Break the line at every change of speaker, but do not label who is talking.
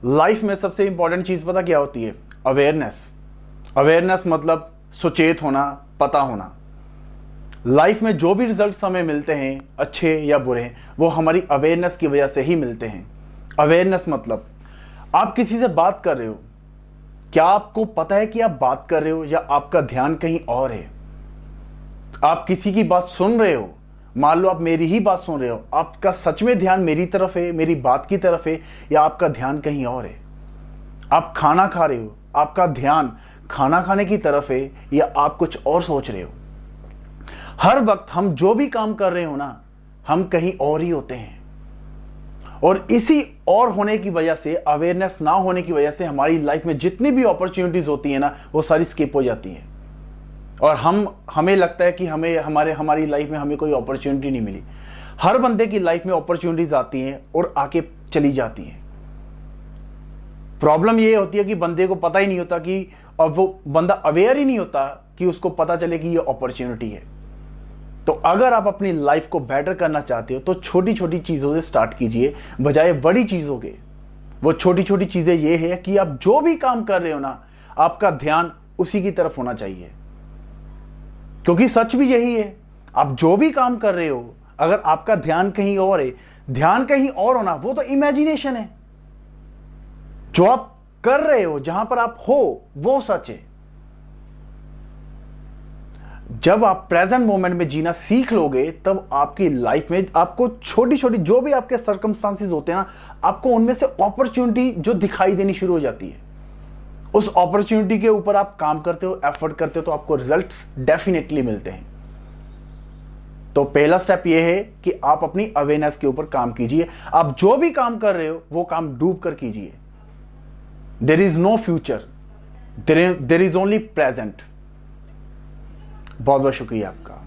Life में सबसे important चीज़ पता क्या होती है? अवेयरनेस। अवेयरनेस मतलब सुचेत होना, पता होना। लाइफ में जो भी रिजल्ट्स हमें मिलते हैं, अच्छे या बुरे, वो हमारी अवेयरनेस की वजह से ही मिलते हैं। अवेयरनेस मतलब आप किसी से बात कर रहे हो, क्या आपको पता है कि आप बात कर रहे हो या आपका ध्यान कहीं और है? आप किसी की बात सुन रहे हो, मान लो आप मेरी ही बात सुन रहे हो, आपका सच में ध्यान मेरी तरफ है, मेरी बात की तरफ है, या आपका ध्यान कहीं और है? आप खाना खा रहे हो, आपका ध्यान खाना खाने की तरफ है या आप कुछ और सोच रहे हो? हर वक्त हम जो भी काम कर रहे हो ना, हम कहीं और ही होते हैं। और इसी और होने की वजह से, अवेयरनेस ना होने की वजह से, हमारी लाइफ में जितनी भी अपॉर्चुनिटीज होती है ना, वो सारी स्किप हो जाती हैं। और हमें लगता है कि हमारी लाइफ में हमें कोई अपॉर्चुनिटी नहीं मिली। हर बंदे की लाइफ में अपॉर्चुनिटीज आती हैं और आके चली जाती हैं। प्रॉब्लम ये होती है कि बंदे को पता ही नहीं होता कि, और वो बंदा अवेयर ही नहीं होता कि उसको पता चले कि ये अपॉर्चुनिटी है। तो अगर आप अपनी लाइफ को बेटर करना चाहते हो तो छोटी छोटी चीज़ों से स्टार्ट कीजिए बजाय बड़ी चीज़ों के। वो छोटी छोटी चीज़ें ये है कि आप जो भी काम कर रहे हो ना, आपका ध्यान उसी की तरफ होना चाहिए। क्योंकि सच भी यही है, आप जो भी काम कर रहे हो, अगर आपका ध्यान कहीं और है, ध्यान कहीं और होना वो तो इमेजिनेशन है। जो आप कर रहे हो, जहां पर आप हो, वो सच है। जब आप प्रेजेंट मोमेंट में जीना सीख लोगे, तब आपकी लाइफ में आपको छोटी छोटी जो भी आपके सर्कमस्टांसेस होते हैं ना, आपको उनमें से अपॉर्चुनिटी जो दिखाई देनी शुरू हो जाती है। उस अपॉर्चुनिटी के ऊपर आप काम करते हो, एफर्ट करते हो, तो आपको रिजल्ट्स डेफिनेटली मिलते हैं। तो पहला स्टेप ये है कि आप अपनी अवेयरनेस के ऊपर काम कीजिए। आप जो भी काम कर रहे हो वो काम डूब कर कीजिए। There is no future, there is only present. बहुत बहुत शुक्रिया आपका।